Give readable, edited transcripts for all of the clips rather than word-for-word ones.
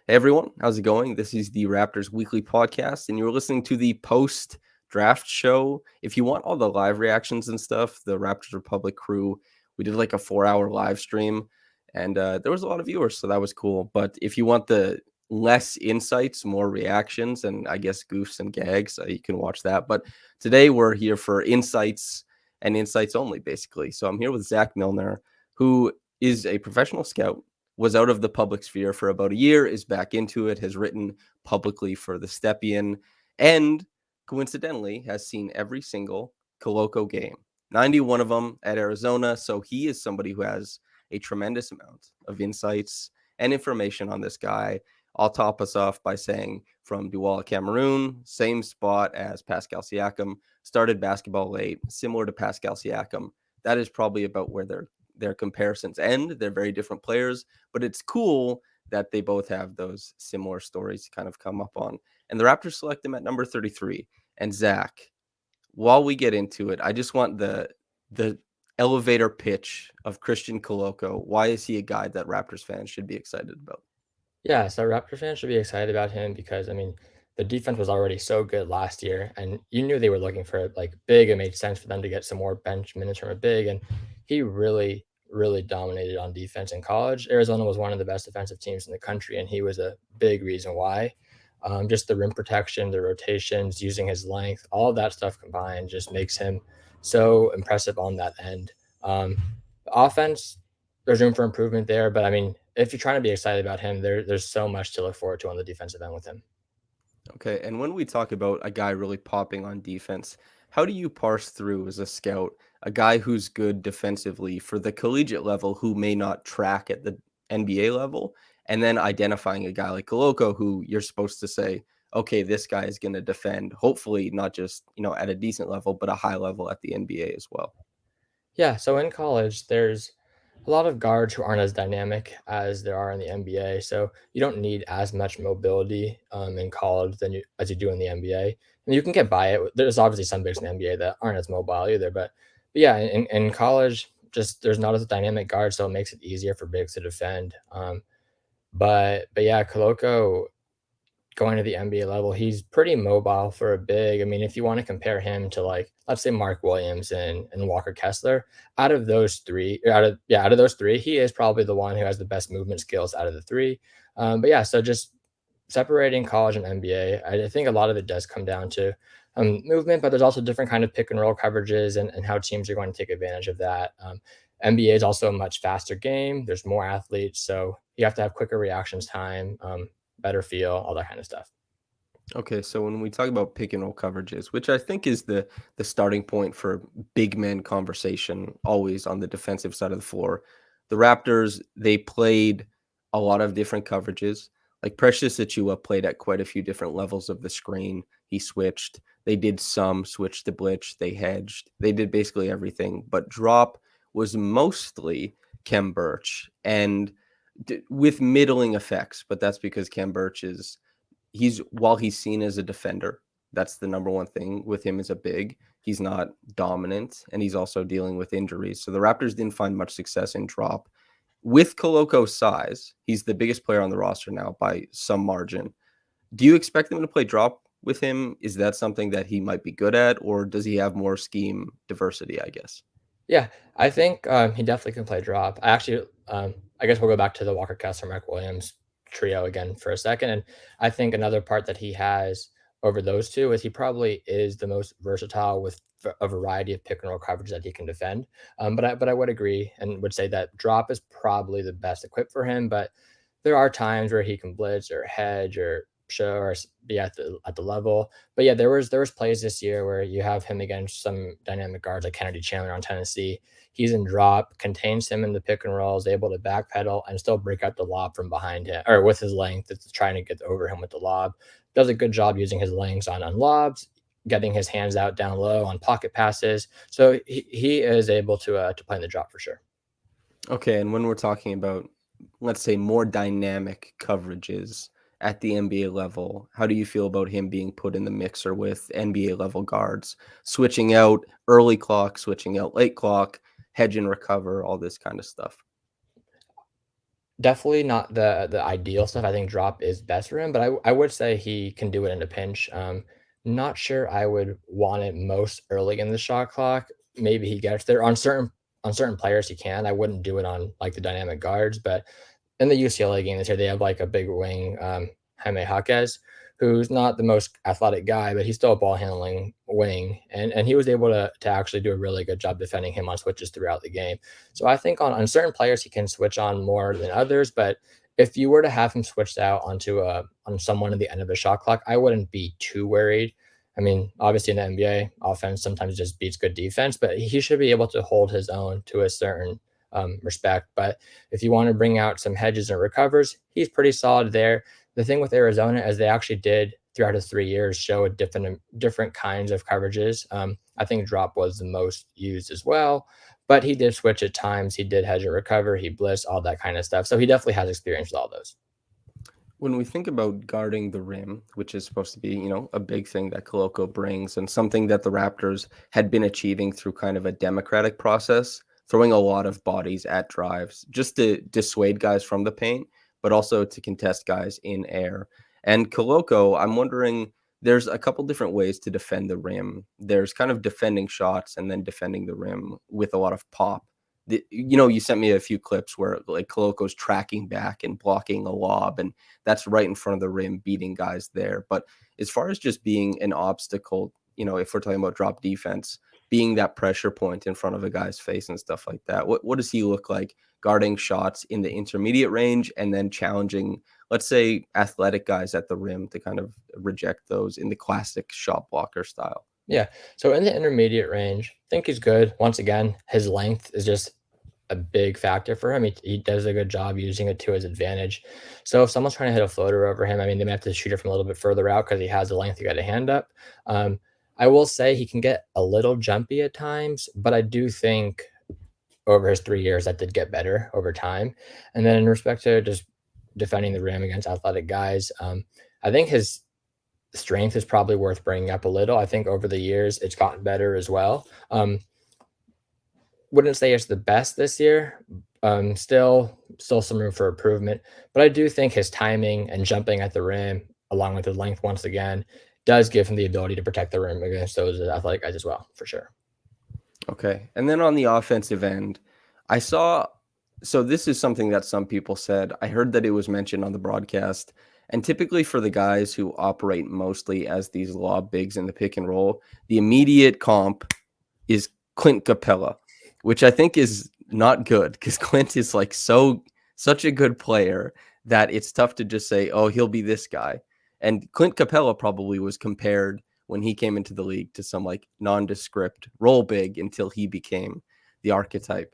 Hey everyone, how's it going? This is the Raptors weekly podcast, and you're listening to the post draft show. If you want all the live reactions and stuff, the Raptors Republic crew, we did like a 4 hour live stream, and there was a lot of viewers, so that was cool. But if you want the less insights, more reactions, and I guess goofs and gags, you can watch that. But today we're here for insights and insights only, basically. So I'm here with Zach Milner, who is a professional scout, was out of the public sphere for about a year, is back into it, has written publicly for the Stepien, and coincidentally has seen every single Koloko game, 91 of them at Arizona. So he is somebody who has a tremendous amount of insights and information on this guy. I'll top us off by saying from Douala, Cameroon, same spot as Pascal Siakam, started basketball late, similar to Pascal Siakam. That is probably about where their comparisons end. They're very different players, but it's cool that they both have those similar stories to kind of come up on. And the Raptors select him at number 33. And Zach, while we get into it, I just want the elevator pitch of Christian Koloko. Why is he a guy that Raptors fans should be excited about? Yeah, so Raptor fans should be excited about him because the defense was already so good last year, and you knew they were looking for like big. It made sense for them to get some more bench minutes from a big, and he really dominated on defense in college. Arizona was one of the best defensive teams in the country, and he was a big reason why. Just the rim protection, the rotations, using his length, all of that stuff combined just makes him so impressive on that end. The offense, there's room for improvement there, but if you're trying to be excited about him, there's so much to look forward to on the defensive end with him. Okay, and when we talk about a guy really popping on defense, how do you parse through as a scout a guy who's good defensively for the collegiate level who may not track at the NBA level, and then identifying a guy like Koloko who you're supposed to say, okay, this guy is going to defend, hopefully not just at a decent level, but a high level at the NBA as well. Yeah, so in college, there's a lot of guards who aren't as dynamic as there are in the NBA. So you don't need as much mobility in college as you do in the NBA. And you can get by it. There's obviously some bigs in the NBA that aren't as mobile either. But yeah, in college, just there's not as dynamic guards, so it makes it easier for bigs to defend. But yeah, Koloko going to the NBA level, he's pretty mobile for a big. I mean, if you want to compare him to like let's say Mark Williams and Walker Kessler, out of those three, he is probably the one who has the best movement skills out of the three. But yeah, so just separating college and NBA, I think a lot of it does come down to movement, but there's also different kind of pick and roll coverages and how teams are going to take advantage of that. NBA is also a much faster game. There's more athletes, so you have to have quicker reactions time. Better feel, all that kind of stuff. Okay, so when we talk about pick and roll coverages, which I think is the starting point for big men conversation, always on the defensive side of the floor, the Raptors, they played a lot of different coverages. Like Precious Achua played at quite a few different levels of the screen. He switched. They did some switch to blitz. They hedged. They did basically everything. But drop was mostly Kem Birch and with middling effects. But that's because Kem Birch is while he's seen as a defender, that's the number one thing with him as a big. He's not dominant, and he's also dealing with injuries. So the Raptors didn't find much success in drop. With Koloko's size, he's the biggest player on the roster now by some margin. Do you expect them to play drop with him? Is that something that he might be good at, or does he have more scheme diversity, I guess? Yeah, I think he definitely can play drop. I guess we'll go back to the Walker Kessler, Mark Williams trio again for a second. And I think another part that he has over those two is he probably is the most versatile with a variety of pick and roll coverage that he can defend. But I would agree and would say that drop is probably the best equipped for him. But there are times where he can blitz or hedge or show or be at the level. But yeah, there was plays this year where you have him against some dynamic guards like Kennedy Chandler on Tennessee. He's in drop, contains him in the pick and roll, is able to backpedal and still break out the lob from behind him or with his length. It's trying to get over him with the lob. Does a good job using his lengths on lobs, getting his hands out down low on pocket passes. So he is able to play in the drop for sure. Okay, and when we're talking about, let's say, more dynamic coverages at the NBA level, how do you feel about him being put in the mixer with NBA level guards, switching out early clock, switching out late clock, hedge and recover, all this kind of stuff? Definitely not the ideal stuff. I think drop is best for him, but I would say he can do it in a pinch. Not sure I would want it most early in the shot clock. Maybe he gets there on certain players he can. I wouldn't do it on like the dynamic guards, but in the UCLA game this year, they have like a big wing, Jaime Jaquez, who's not the most athletic guy, but he's still a ball handling wing, and he was able to actually do a really good job defending him on switches throughout the game. So I think on certain players he can switch on more than others, but if you were to have him switched out onto on someone at the end of the shot clock, I wouldn't be too worried. I mean, obviously in the NBA, offense sometimes just beats good defense, but he should be able to hold his own to a certain respect. But if you want to bring out some hedges and recovers, he's pretty solid there. The thing with Arizona is they actually did throughout his 3 years show a different kinds of coverages. I think drop was the most used as well, but he did switch at times. He did hedge and recover. He bliss all that kind of stuff. So he definitely has experience with all those. When we think about guarding the rim, which is supposed to be, a big thing that Koloko brings and something that the Raptors had been achieving through kind of a democratic process, throwing a lot of bodies at drives just to dissuade guys from the paint, but also to contest guys in air. And Koloko, I'm wondering, there's a couple different ways to defend the rim. There's kind of defending shots and then defending the rim with a lot of pop. You sent me a few clips where like Koloko's tracking back and blocking a lob, and that's right in front of the rim, beating guys there. But as far as just being an obstacle, if we're talking about drop defense, being that pressure point in front of a guy's face and stuff like that, what does he look like guarding shots in the intermediate range and then challenging, let's say, athletic guys at the rim to kind of reject those in the classic shot blocker style? Yeah. So in the intermediate range, I think he's good. Once again, his length is just a big factor for him. He does a good job using it to his advantage. So if someone's trying to hit a floater over him, I mean, they may have to shoot it from a little bit further out because he has the length to get a hand up. Um, I will say he can get a little jumpy at times, but I do think over his 3 years that did get better over time. And then in respect to just defending the rim against athletic guys, I think his strength is probably worth bringing up a little. I think over the years it's gotten better as well. Wouldn't say it's the best this year. Still some room for improvement, but I do think his timing and jumping at the rim, along with his length, once again, does give him the ability to protect the rim against those athletic guys as well, for sure. Okay. And then on the offensive end, I saw so this is something that some people said. I heard that it was mentioned on the broadcast. And typically for the guys who operate mostly as these lob bigs in the pick and roll, the immediate comp is Clint Capella, which I think is not good because Clint is like such a good player that it's tough to just say, oh, he'll be this guy. And Clint Capella probably was compared when he came into the league to some like nondescript roll big until he became the archetype.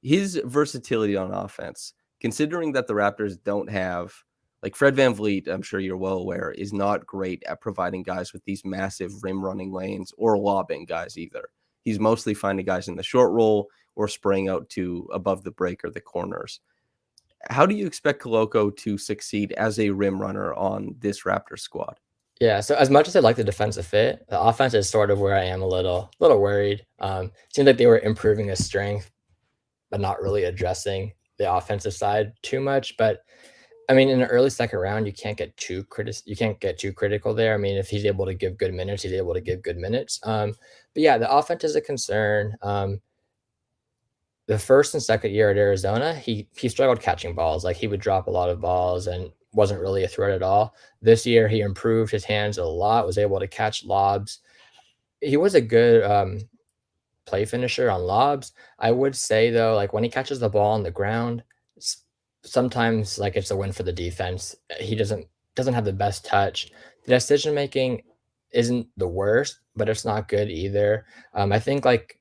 His versatility on offense, considering that the Raptors don't have like Fred VanVleet, I'm sure you're well aware, is not great at providing guys with these massive rim running lanes or lobbing guys either. He's mostly finding guys in the short roll or spraying out to above the break or the corners. How do you expect Koloko to succeed as a rim runner on this Raptors squad? Yeah, so as much as I like the defensive fit, the offense is sort of where I am a little worried. Seems like they were improving his strength, but not really addressing the offensive side too much. But I mean, in the early second round, you can't get too critical there. I mean, if he's able to give good minutes, he's able to give good minutes. But yeah, the offense is a concern. The first and second year at Arizona, he struggled catching balls. Like he would drop a lot of balls and wasn't really a threat at all. This year, he improved his hands a lot, was able to catch lobs. He was a good play finisher on lobs. I would say though, like when he catches the ball on the ground, sometimes like it's a win for the defense. He doesn't have the best touch. The decision making isn't the worst, but it's not good either. I think like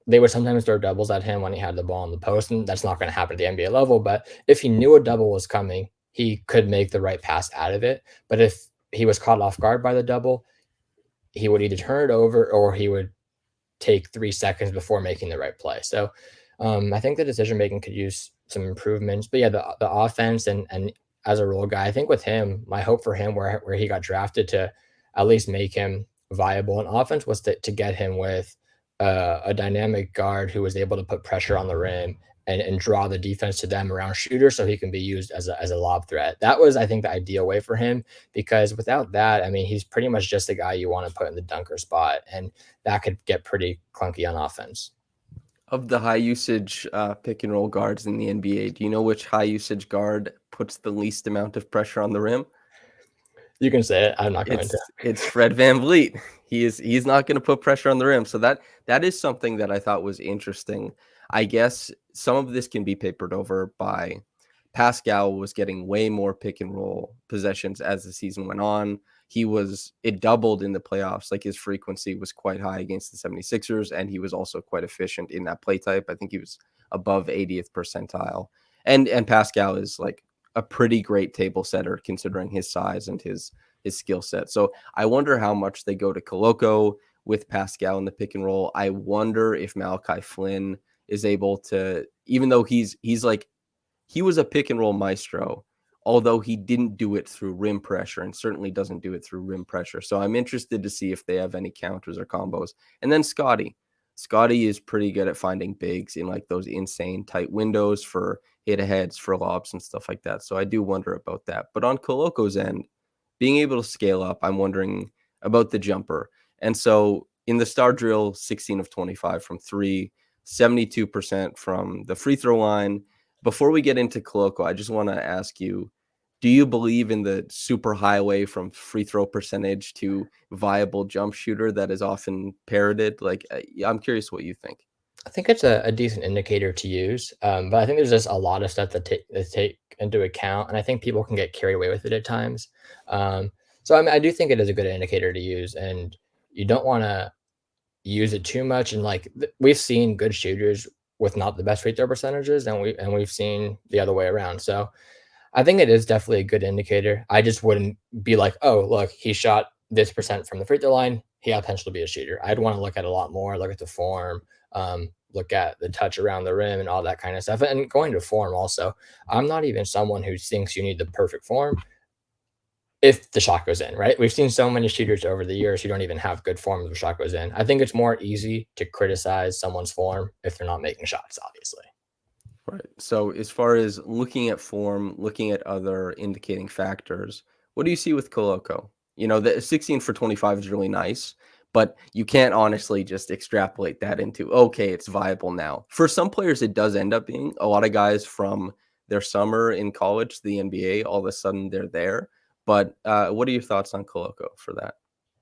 they would sometimes throw doubles at him when he had the ball in the post, and that's not going to happen at the NBA level. But if he knew a double was coming, he could make the right pass out of it. But if he was caught off guard by the double, he would either turn it over or he would take 3 seconds before making the right play. So I think the decision making could use some improvements. But yeah, the offense and as a role guy, I think with him, my hope for him where he got drafted to at least make him viable in offense was to get him with a dynamic guard who was able to put pressure on the rim and draw the defense to them around shooters so he can be used as a lob threat. That was, I think, the ideal way for him, because without that, I mean, he's pretty much just a guy you want to put in the dunker spot, and that could get pretty clunky on offense. Of the high usage pick and roll guards in the NBA, do you know which high usage guard puts the least amount of pressure on the rim? You can say it. I'm not going to. It's Fred VanVleet. He's not going to put pressure on the rim. So that is something that I thought was interesting. I guess some of this can be papered over by Pascal was getting way more pick and roll possessions as the season went on. It doubled in the playoffs. Like his frequency was quite high against the 76ers, and he was also quite efficient in that play type. I think he was above 80th percentile. And Pascal is like a pretty great table setter considering his size and his skill set. So I wonder how much they go to Koloko with Pascal in the pick and roll. I wonder if Malachi Flynn is able to, even though he was a pick and roll maestro, although he didn't do it through rim pressure and certainly doesn't do it through rim pressure. So I'm interested to see if they have any counters or combos. And then Scotty is pretty good at finding bigs in like those insane tight windows for hit aheads, for lobs and stuff like that. So I do wonder about that. But on Koloko's end, being able to scale up, I'm wondering about the jumper. And so in the star drill, 16 of 25 from three, 72% from the free throw line. Before we get into Koloko, I just want to ask you, do you believe in the super highway from free throw percentage to viable jump shooter that is often parroted? Like, I'm curious what you think. I think it's a decent indicator to use, but I think there's just a lot of stuff that take into account, and I think people can get carried away with it at times. So I mean, I do think it is a good indicator to use, and you don't want to use it too much. And like we've seen good shooters with not the best free throw percentages, and we've seen the other way around. So I think it is definitely a good indicator. I just wouldn't be like, oh, look, he shot this percent from the free throw line. He has potential to be a shooter. I'd want to look at a lot more, look at the form, look at the touch around the rim and all that kind of stuff. And going to form also, I'm not even someone who thinks you need the perfect form if the shot goes in, right? We've seen so many shooters over the years who don't even have good form if the shot goes in. I think it's more easy to criticize someone's form if they're not making shots, obviously. Right. So as far as looking at form, looking at other indicating factors, what do you see with Koloko? You know, the 16 for 25 is really nice, but you can't honestly just extrapolate that into, okay, it's viable now. For some players, it does end up being a lot of guys from their summer in college, the NBA, all of a sudden they're there. But what are your thoughts on Koloko for that?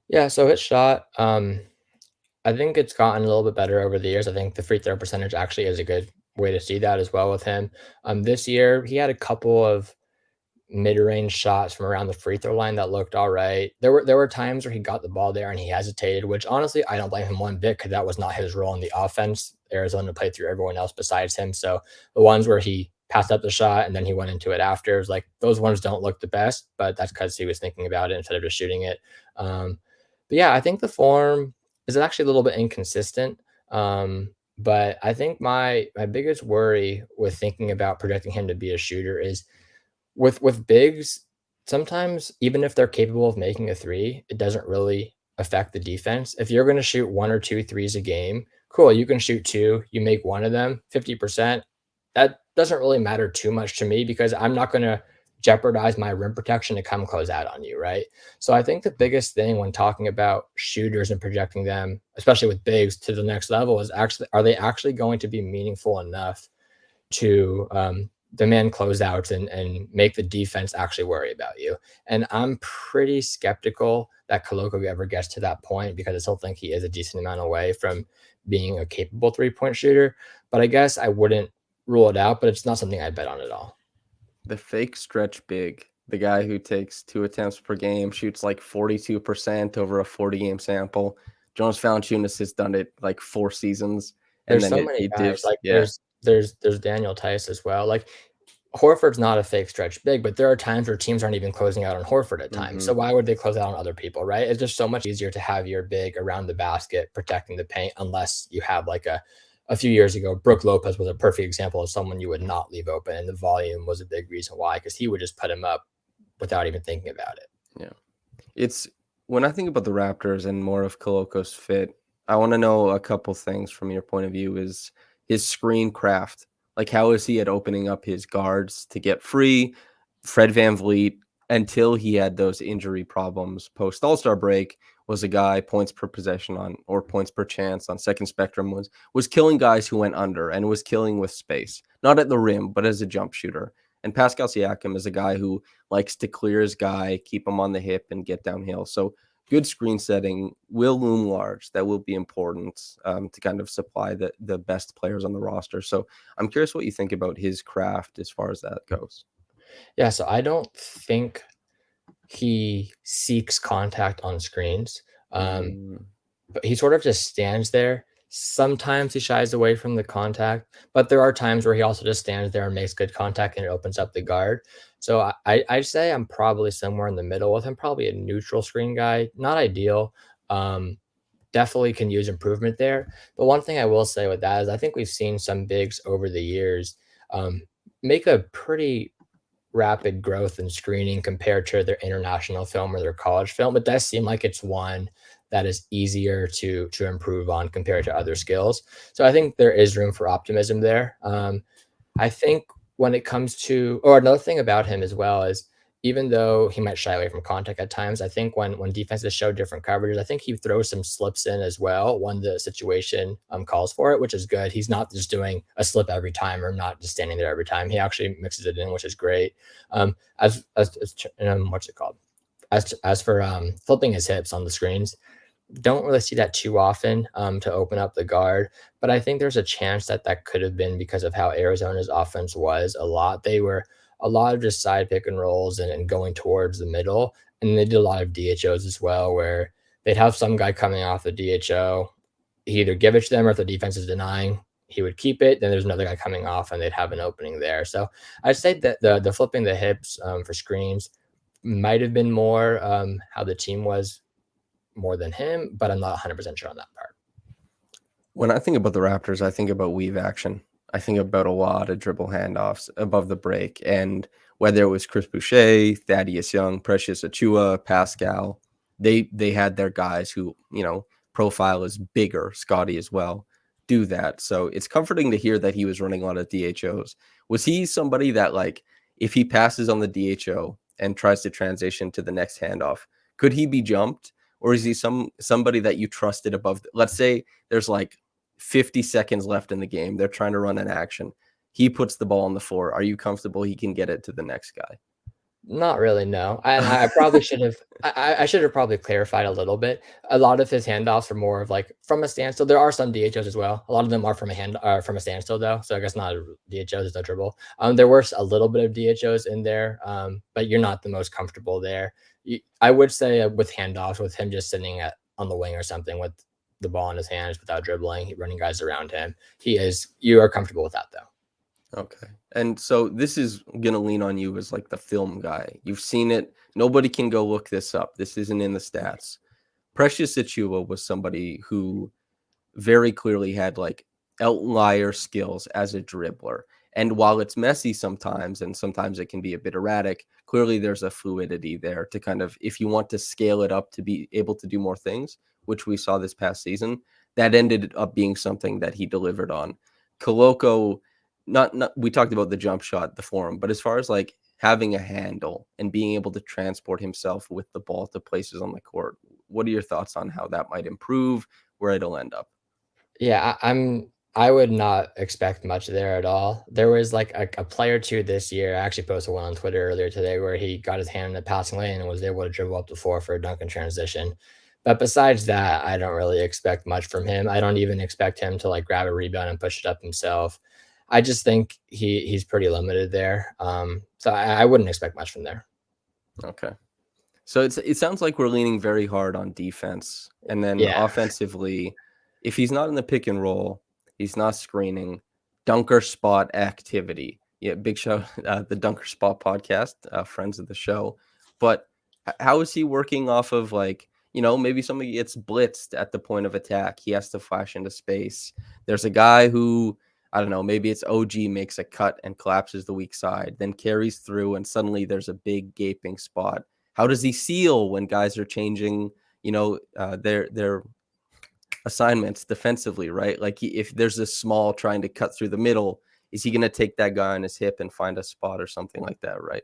Yeah, so his shot, I think it's gotten a little bit better over the years. I think the free throw percentage actually is a good way to see that as well with him. This year he had a couple of mid-range shots from around the free throw line that looked all right. There were times where he got the ball there and he hesitated, which honestly I don't blame him one bit because that was not his role in the offense. Arizona played through everyone else besides him. So the ones where he passed up the shot and then he went into it after, it was like those ones don't look the best, but that's because he was thinking about it instead of just shooting it. But yeah, I think the form is actually a little bit inconsistent. But I think my biggest worry with thinking about projecting him to be a shooter is with bigs, sometimes even if they're capable of making a three, it doesn't really affect the defense. If you're going to shoot one or two threes a game, cool, you can shoot two, you make one of them 50%. That doesn't really matter too much to me because I'm not going to jeopardize my rim protection to come close out on you, right? So I think the biggest thing when talking about shooters and projecting them, especially with bigs to the next level, is actually are they actually going to be meaningful enough to demand closeouts and make the defense actually worry about you. And I'm pretty skeptical that Koloko ever gets to that point because I still think he is a decent amount away from being a capable 3-point shooter. But I guess I wouldn't rule it out, but it's not something I'd bet on at all. The fake stretch big, the guy who takes 2 attempts per game, shoots like 42% over a 40-game sample. Jonas Valanciunas has done it like 4 seasons, and There's then so many it guys, dips. like, Yeah. there's Daniel Tice as well, like, Horford's not a fake stretch big, but there are times where teams aren't even closing out on Horford at times, so Mhm. why would they close out on other people, right? It's just so much easier to have your big around the basket protecting the paint unless you have, like, a few years ago, Brook Lopez was a perfect example of someone you would not leave open, and the volume was a big reason why, because he would just put him up without even thinking about it. Yeah. It's when I think about the Raptors and more of Koloko's fit, I want to know a couple things from your point of view is his screen craft. Like, how is he at opening up his guards to get free? Fred VanVleet, until he had those injury problems post All-Star break, was a guy points per possession on or points per chance on second spectrum was killing guys who went under and was killing with space, not at the rim, but as a jump shooter. And Pascal Siakam is a guy who likes to clear his guy, keep him on the hip, and get downhill. So good screen setting will loom large. That will be important to kind of supply the best players on the roster. So I'm curious what you think about his craft as far as that goes. Yeah, so I don't think he seeks contact on screens. Um, Mm, but he sort of just stands there. Sometimes he shies away from the contact, but there are times where he also just stands there and makes good contact and it opens up the guard. So I'd say I'm probably somewhere in the middle with him, probably a neutral screen guy. Not ideal. Um, Definitely can use improvement there. But one thing I will say with that is I think we've seen some bigs over the years um, make a pretty rapid growth in screening compared to their international film or their college film. It does seem like it's one that is easier to improve on compared to other skills. So I think there is room for optimism there. I think when it comes to, or another thing about him as well is even though he might shy away from contact at times, I think when defenses show different coverages, I think he throws some slips in as well when the situation calls for it, which is good. He's not just doing a slip every time or not just standing there every time. He actually mixes it in, which is great. What's it called? As for flipping his hips on the screens, don't really see that too often to open up the guard, but I think there's a chance that that could have been because of how Arizona's offense was a lot. They were a lot of just side pick and rolls and going towards the middle. And they did a lot of DHOs as well, where they'd have some guy coming off the DHO. He either give it to them or if the defense is denying, he would keep it. Then there's another guy coming off and they'd have an opening there. So I'd say that the flipping the hips for screens might have been more how the team was more than him, but I'm not 100% sure on that part. When I think about the Raptors, I think about weave action. I think about a lot of dribble handoffs above the break. And whether it was Chris Boucher, Thaddeus Young, Precious Achua, Pascal, they had their guys who, profile is bigger, Scotty as well, do that. So it's comforting to hear that he was running a lot of DHOs. Was he somebody that, like, if he passes on the DHO and tries to transition to the next handoff, could he be jumped? Or is he somebody that you trusted above? Let's say there's like 50 seconds left in the game. They're trying to run an action. He puts the ball on the floor. Are you comfortable he can get it to the next guy? Not really, no. And I probably should have I should have probably clarified a little bit. A lot of his handoffs are more of like from a standstill. There are some DHOs as well. A lot of them are from a standstill though. So I guess not a DHO, there's no dribble. There were a little bit of DHOs in there, but you're not the most comfortable there. I would say with handoffs, with him just sitting on the wing or something with the ball in his hands without dribbling, running guys around him. You are comfortable with that though. Okay. And so this is going to lean on you as like the film guy. You've seen it. Nobody can go look this up. This isn't in the stats. Precious Achua was somebody who very clearly had like outlier skills as a dribbler. And while it's messy sometimes, and sometimes it can be a bit erratic, clearly there's a fluidity there to kind of, if you want to scale it up to be able to do more things, which we saw this past season, that ended up being something that he delivered on. Koloko, not we talked about the jump shot, the forum, but as far as like having a handle and being able to transport himself with the ball to places on the court, what are your thoughts on how that might improve, where it'll end up? Yeah, I would not expect much there at all. There was like a play or two this year. I actually posted one on Twitter earlier today where he got his hand in the passing lane and was able to dribble up the floor for a dunk and transition. But besides that, I don't really expect much from him. I don't even expect him to like grab a rebound and push it up himself. I just think he's pretty limited there. So I wouldn't expect much from there. Okay. So it sounds like we're leaning very hard on defense, and then Yeah. offensively, if he's not in the pick and roll, he's not screening, dunker spot activity. Yeah, big show, the Dunker Spot podcast, friends of the show. But how is he working off of, like, maybe somebody gets blitzed at the point of attack, he has to flash into space. There's a guy who, I don't know, maybe it's OG makes a cut and collapses the weak side, then carries through, and suddenly there's a big gaping spot. How does he seal when guys are changing, their assignments defensively, right? Like if there's a small trying to cut through the middle, is he going to take that guy on his hip and find a spot or something like that, right?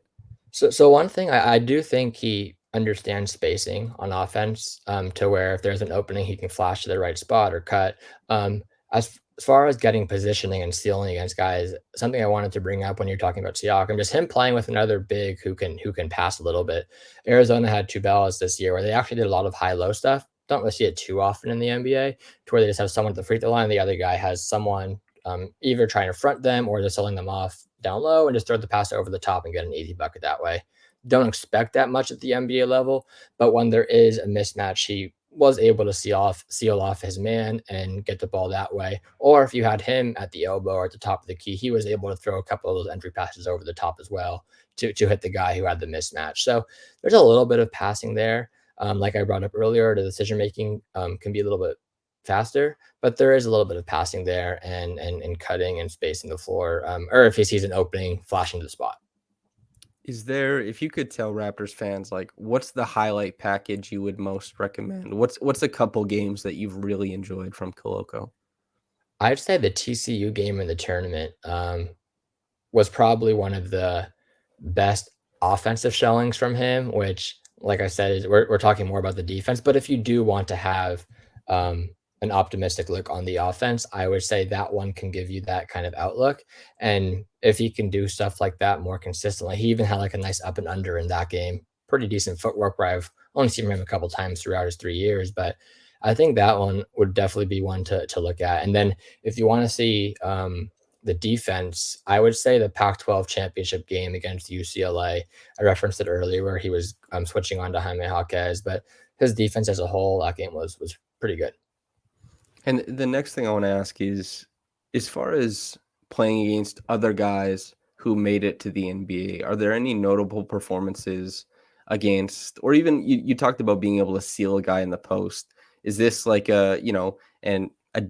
So one thing I do think he understands spacing on offense, to where if there's an opening, he can flash to the right spot or cut. As far as getting positioning and stealing against guys, something I wanted to bring up when you're talking about Siakam, just him playing with another big who can pass a little bit. Arizona had two ballots this year where they actually did a lot of high-low stuff. Don't really see it too often in the NBA, to where they just have someone at the free throw line, the other guy has someone either trying to front them or they're selling them off down low and just throw the pass over the top and get an easy bucket that way. Don't expect that much at the NBA level, but when there is a mismatch, he was able to seal off his man and get the ball that way. Or if you had him at the elbow or at the top of the key, he was able to throw a couple of those entry passes over the top as well to hit the guy who had the mismatch. So there's a little bit of passing there. Like I brought up earlier, the decision making can be a little bit faster, but there is a little bit of passing there and cutting and spacing the floor. Or if he sees an opening, flashing to the spot. Is there, if you could tell Raptors fans, like, what's the highlight package you would most recommend? What's a couple games that you've really enjoyed from Koloko? I'd say the TCU game in the tournament was probably one of the best offensive showings from him, which, like I said, is we're talking more about the defense. But if you do want to have um, an optimistic look on the offense, I would say that one can give you that kind of outlook. And if he can do stuff like that more consistently, he even had like a nice up and under in that game. Pretty decent footwork where I've only seen him a couple times throughout his 3 years, but I think that one would definitely be one to look at. And then if you want to see the defense, I would say the Pac-12 championship game against UCLA. I referenced it earlier where he was switching on to Jaime Jaquez, but his defense as a whole, that game was pretty good. And the next thing I want to ask is, as far as playing against other guys who made it to the NBA, are there any notable performances against, or even you talked about being able to seal a guy in the post? Is this like a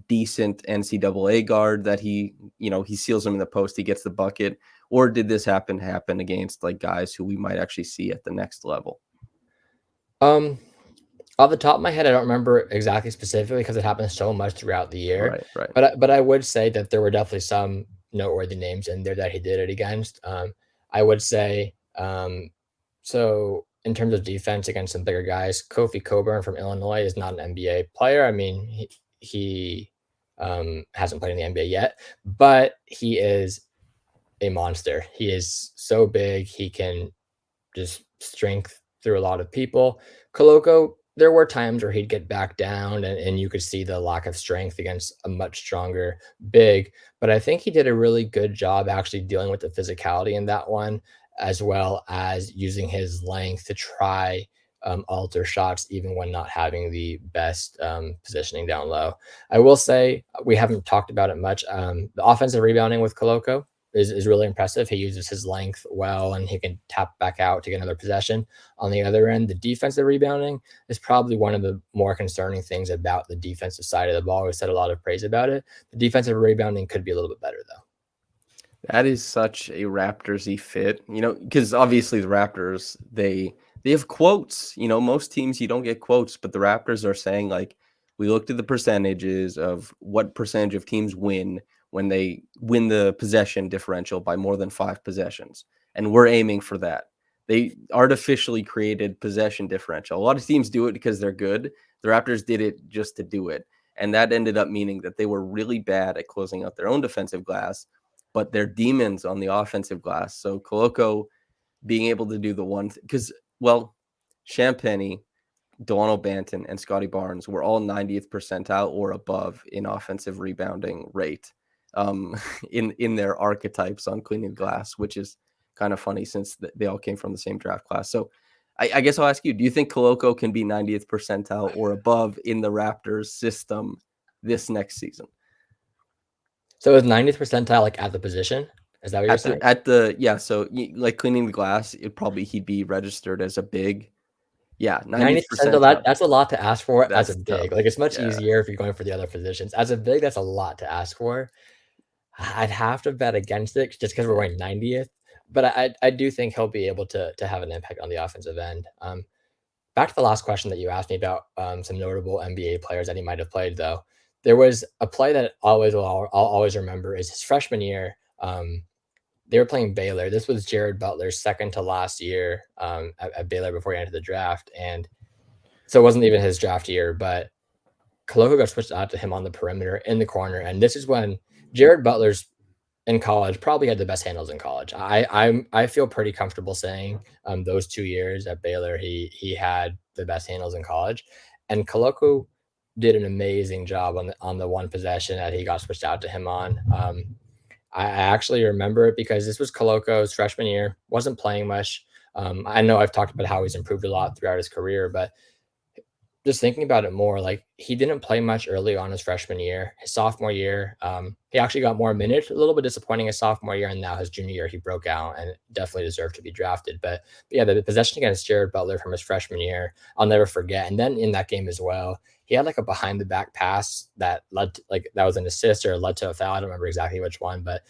decent NCAA guard that he seals him in the post, he gets the bucket, or did this happen against like guys who we might actually see at the next level? Um, Off the top of my head, I don't remember exactly specifically because it happens so much throughout the year. Right, right. But I would say that there were definitely some noteworthy names in there that he did it against. I would say so in terms of defense against some bigger guys, Kofi Coburn from Illinois is not an NBA player. I mean, he hasn't played in the NBA yet, but he is a monster. He is so big. He can just strength through a lot of people. Koloko, there were times where he'd get back down and you could see the lack of strength against a much stronger big. But I think he did a really good job actually dealing with the physicality in that one, as well as using his length to try alter shots, even when not having the best positioning down low. I will say we haven't talked about it much. The offensive rebounding with Koloko is really impressive. He uses his length well and he can tap back out to get another possession. On the other end, the defensive rebounding is probably one of the more concerning things about the defensive side of the ball. We said a lot of praise about it. The defensive rebounding could be a little bit better, though. That is such a Raptors-y fit, because obviously the Raptors, they have quotes. Most teams you don't get quotes, but the Raptors are saying, like, we looked at the percentages of what percentage of teams win when they win the possession differential by more than 5 possessions, and we're aiming for that. They artificially created possession differential. A lot of teams do it because they're good. The Raptors did it just to do it, and that ended up meaning that they were really bad at closing out their own defensive glass, but they're demons on the offensive glass. So Koloko being able to do the one, because, well, Champagny, Delano Banton, and Scotty Barnes were all 90th percentile or above in offensive rebounding rate um, in their archetypes on cleaning glass, which is kind of funny since they all came from the same draft class. So I guess I'll ask you, do you think Koloko can be 90th percentile or above in the Raptors system this next season? So is 90th percentile like at the position? Is that what you're saying? Yeah, so like cleaning the glass, he'd be registered as a big. Yeah, 90th 90th percentile, percentile. that's a lot to ask for as a That's big. tough. Like it's much Yeah. easier if you're going for the other positions. As a big, that's a lot to ask for. I'd have to bet against it just because we're going 90th. But I do think he'll be able to have an impact on the offensive end. Back to the last question that you asked me about some notable NBA players that he might have played, though. There was a play that I'll always remember is his freshman year. They were playing Baylor. This was Jared Butler's second to last year at Baylor before he entered the draft, and so it wasn't even his draft year. But Koloko got switched out to him on the perimeter in the corner, and this is when Jared Butler's in college probably had the best handles in college. I feel pretty comfortable saying those 2 years at Baylor he had the best handles in college, and Koloko did an amazing job on the one possession that he got switched out to him on. I actually remember it because this was Koloko's freshman year, wasn't playing much. I know I've talked about how he's improved a lot throughout his career, but just thinking about it more, like he didn't play much early on his freshman year. His sophomore year, he actually got more minutes. A little bit disappointing his sophomore year, and now his junior year he broke out and definitely deserved to be drafted. But yeah, the possession against Jared Butler from his freshman year, I'll never forget. And then in that game as well, he had like a behind the back pass that led to, like that was an assist or led to a foul. I don't remember exactly which one, but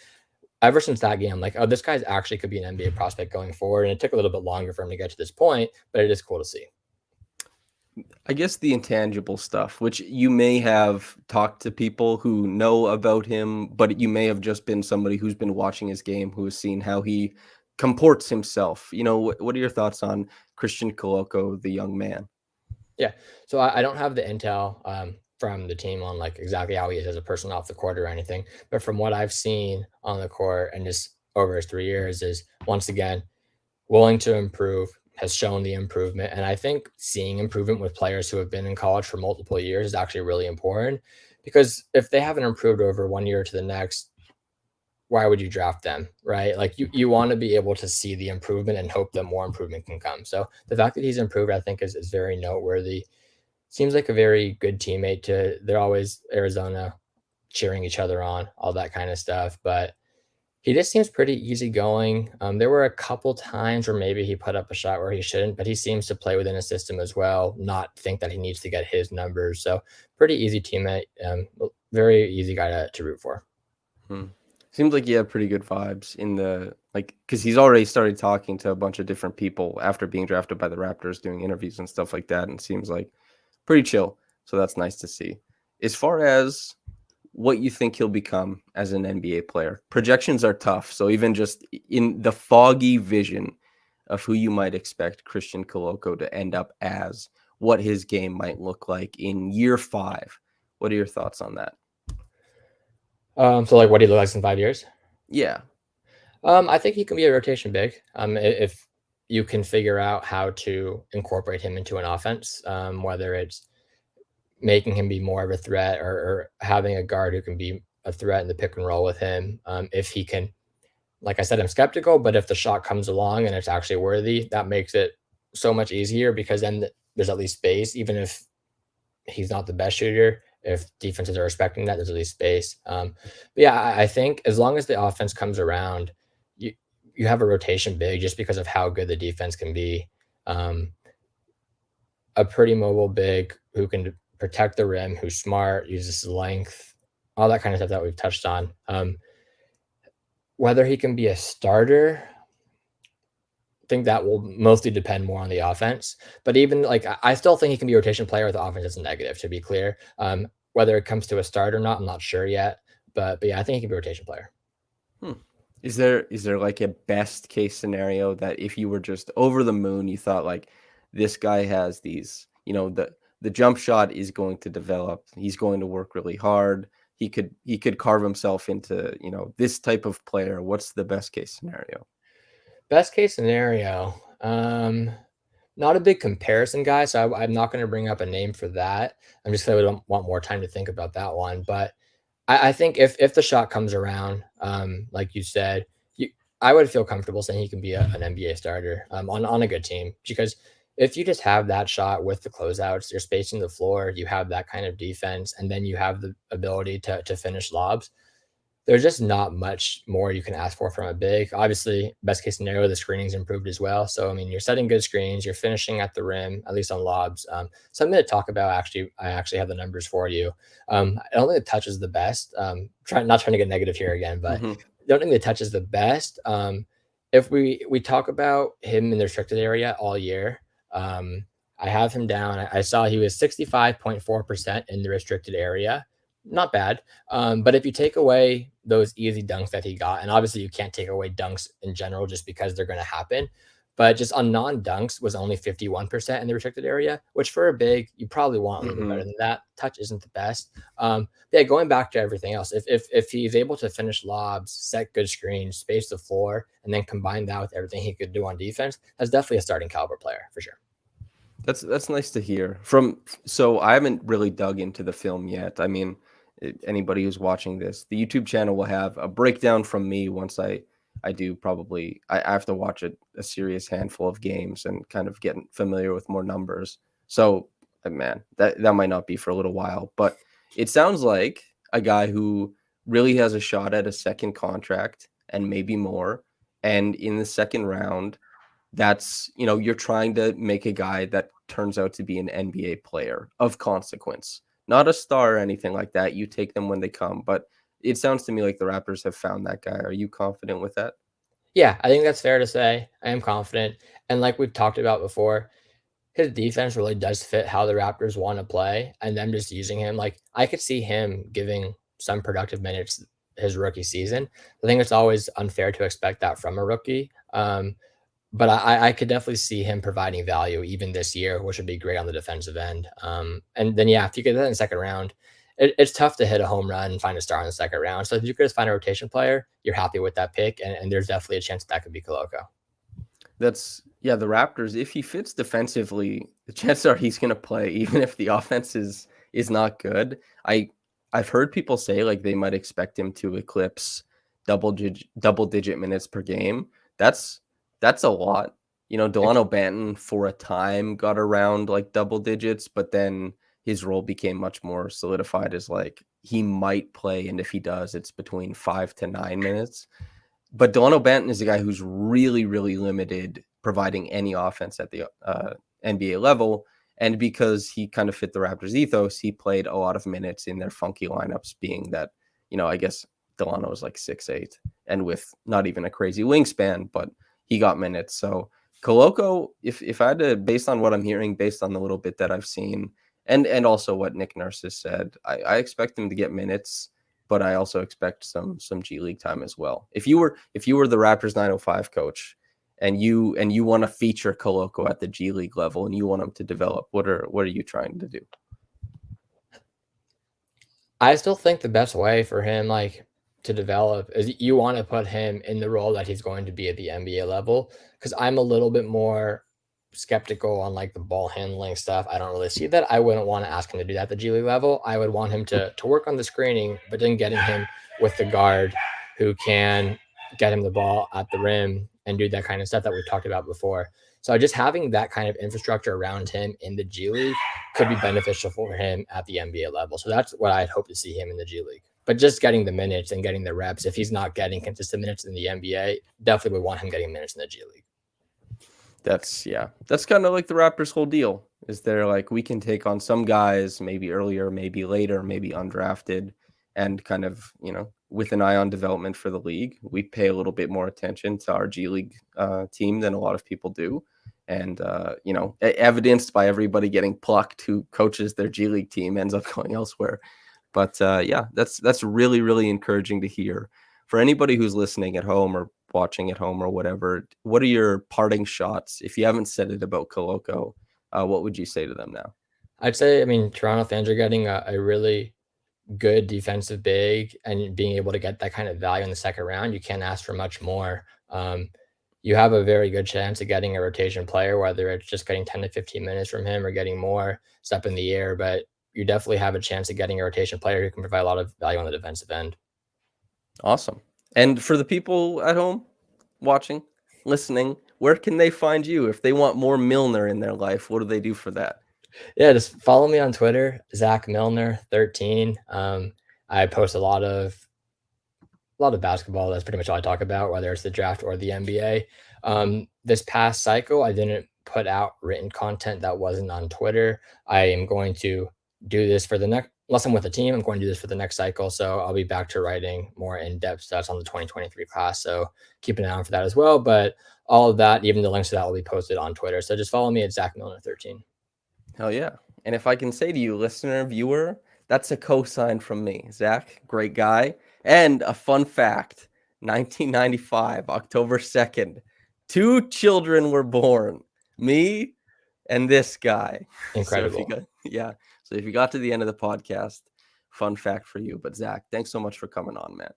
ever since that game, I'm like, oh, this guy's actually could be an NBA prospect going forward. And it took a little bit longer for him to get to this point, but it is cool to see. I guess the intangible stuff, which you may have talked to people who know about him, but you may have just been somebody who's been watching his game, who has seen how he comports himself. What are your thoughts on Christian Koloko, the young man? Yeah. So I don't have the intel from the team on like exactly how he is as a person off the court or anything. But from what I've seen on the court and just over his 3 years is once again willing to improve, has shown the improvement. And I think seeing improvement with players who have been in college for multiple years is actually really important because if they haven't improved over 1 year to the next, why would you draft them, right? Like you want to be able to see the improvement and hope that more improvement can come. So the fact that he's improved, I think, is very noteworthy. Seems like a very good teammate to. They're always Arizona cheering each other on, all that kind of stuff. But he just seems pretty easygoing. There were a couple times where maybe he put up a shot where he shouldn't, but he seems to play within a system as well, not think that he needs to get his numbers. So pretty easy teammate, very easy guy to root for. Seems like you have pretty good vibes in the because he's already started talking to a bunch of different people after being drafted by the Raptors, doing interviews and stuff like that, and seems like pretty chill. So that's nice to see. As far as what you think he'll become as an NBA player, projections are tough. So even just in the foggy vision of who you might expect Christian Koloko to end up as, what his game might look like in year 5, what are your thoughts on that? So like what he looks like in 5 years? Yeah. I think he can be a rotation big. If you can figure out how to incorporate him into an offense, whether it's making him be more of a threat or having a guard who can be a threat in the pick and roll with him. If he can, like I said, I'm skeptical, but if the shot comes along and it's actually worthy, that makes it so much easier because then there's at least space, even if he's not the best shooter. If defenses are respecting that, there's at least space. But yeah, I think as long as the offense comes around, you have a rotation big just because of how good the defense can be. A pretty mobile big who can protect the rim, who's smart, uses length, all that kind of stuff that we've touched on. Whether he can be a starter, I think that will mostly depend more on the offense. But even like, I still think he can be a rotation player with the offense as a negative, to be clear. Whether it comes to a start or not, I'm not sure yet. But yeah, I think he can be a rotation player. Is there like a best case scenario that if you were just over the moon, you thought like this guy has these, the jump shot is going to develop. He's going to work really hard. He could carve himself into, this type of player. What's the best case scenario? Best case scenario. Not a big comparison guy, so I'm not going to bring up a name for that. I'm just going to want more time to think about that one. But I think if the shot comes around, like you said, I would feel comfortable saying he can be an NBA starter on a good team because if you just have that shot with the closeouts, you're spacing the floor, you have that kind of defense, and then you have the ability to finish lobs. There's just not much more you can ask for from a big. Obviously, best case scenario, the screening's improved as well. So, I mean, you're setting good screens, you're finishing at the rim, at least on lobs. Something to talk about, I actually have the numbers for you. I don't think the touch is the best. Not trying to get negative here again, but I don't think the touch is the best. If we talk about him in the restricted area all year, I have him down. I saw he was 65.4% in the restricted area. not bad. But if you take away those easy dunks that he got, and obviously you can't take away dunks in general just because they're going to happen, but just on non dunks was only 51% in the restricted area, which for a big, you probably want a little bit better Mhm. than that. Touch isn't the best. Yeah, going back to everything else, if he's able to finish lobs, set good screens, space the floor, and then combine that with everything he could do on defense, that's definitely a starting caliber player for sure. That's nice to hear. So I haven't really dug into the film yet. I mean, anybody who's watching this, the YouTube channel will have a breakdown from me once I do probably I have to watch a serious handful of games and kind of get familiar with more numbers. So, man, that might not be for a little while, but it sounds like a guy who really has a shot at a second contract and maybe more. And in the second round, that's, you're trying to make a guy that turns out to be an NBA player of consequence, not a star or anything like that. You take them when they come, but it sounds to me like the Raptors have found that guy. Are you confident with that? Yeah, I think that's fair to say. I am confident. And like we've talked about before, his defense really does fit how the Raptors want to play, and them just using him. Like I could see him giving some productive minutes his rookie season. I think it's always unfair to expect that from a rookie. But I could definitely see him providing value even this year, which would be great on the defensive end. And then yeah, if you get that in the second round, it's tough to hit a home run and find a star in the second round. So if you could just find a rotation player, you're happy with that pick, and there's definitely a chance that could be Koloko. That's yeah, the Raptors, if he fits defensively, the chances are he's gonna play even if the offense is not good. I've heard people say like they might expect him to eclipse double digit minutes per game. That's that's a lot. Delano Banton for a time got around like double digits, but then his role became much more solidified as like he might play, and if he does, it's between 5 to 9 minutes. But Delano Banton is a guy who's really, really limited providing any offense at the NBA level. And because he kind of fit the Raptors ethos, he played a lot of minutes in their funky lineups, being that, I guess Delano was like 6'8" and with not even a crazy wingspan, but he got minutes. So Koloko, if I had to, based on what I'm hearing, based on the little bit that I've seen, and also what Nick Nurse has said, I expect him to get minutes, but I also expect some G League time as well. If you were the Raptors 905 coach and you want to feature Koloko at the G League level and you want him to develop, what are you trying to do? I still think the best way for him, like, to develop is you want to put him in the role that he's going to be at the NBA level. Because I'm a little bit more skeptical on like the ball handling stuff. I don't really see that. I wouldn't want to ask him to do that at the G League level. I would want him to work on the screening, but then getting him with the guard who can get him the ball at the rim and do that kind of stuff that we've talked about before. So just having that kind of infrastructure around him in the G League could be beneficial for him at the NBA level. So that's what I'd hope to see him in the G League. But just getting the minutes and getting the reps, if he's not getting consistent minutes in the NBA, definitely would want him getting minutes in the G League. That's kind of like the Raptors' whole deal. Is they're like, we can take on some guys maybe earlier, maybe later, maybe undrafted, and kind of, with an eye on development for the league. We pay a little bit more attention to our G League team than a lot of people do. And, evidenced by everybody getting plucked who coaches their G League team ends up going elsewhere. But yeah, that's really, really encouraging to hear. For anybody who's listening at home or watching at home or whatever, what are your parting shots? If you haven't said it about Koloko, what would you say to them now? I'd say, I mean, Toronto fans are getting a really good defensive big and being able to get that kind of value in the second round. You can't ask for much more. You have a very good chance of getting a rotation player, whether it's just getting 10 to 15 minutes from him or getting more. It's up in the air, but you definitely have a chance of getting a rotation player who can provide a lot of value on the defensive end. Awesome. And for the people at home watching, listening, where can they find you if they want more Milner in their life? What do they do for that? Yeah, just follow me on Twitter, Zach Milner 13. I post a lot of basketball. That's pretty much all I talk about, whether it's the draft or the NBA. This past cycle, I didn't put out written content that wasn't on Twitter. I am going to do this for the next, unless I'm with a team, I'm going to do this for the next cycle. So I'll be back to writing more in depth stats on the 2023 class. So keep an eye out for that as well. But all of that, even the links to that, will be posted on Twitter. So just follow me at Zach Milner 13. Hell yeah. And if I can say to you, listener, viewer, That's a cosign from me. Zach, great guy. And a fun fact, 1995, October 2nd, 2 children were born. Me and this guy. So if you Incredible. got so if you got to the end of the podcast, fun fact for you. But Zach, thanks so much for coming on, man.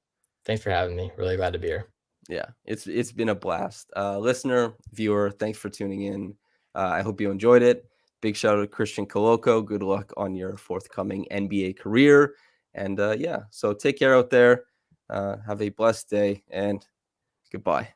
Thanks for having me. Really glad to be here. Yeah, it's been a blast. Listener, viewer, thanks for tuning in. I hope you enjoyed it. Big shout out to Christian Koloko. Good luck on your forthcoming NBA career. And yeah, so take care out there. Have a blessed day and goodbye.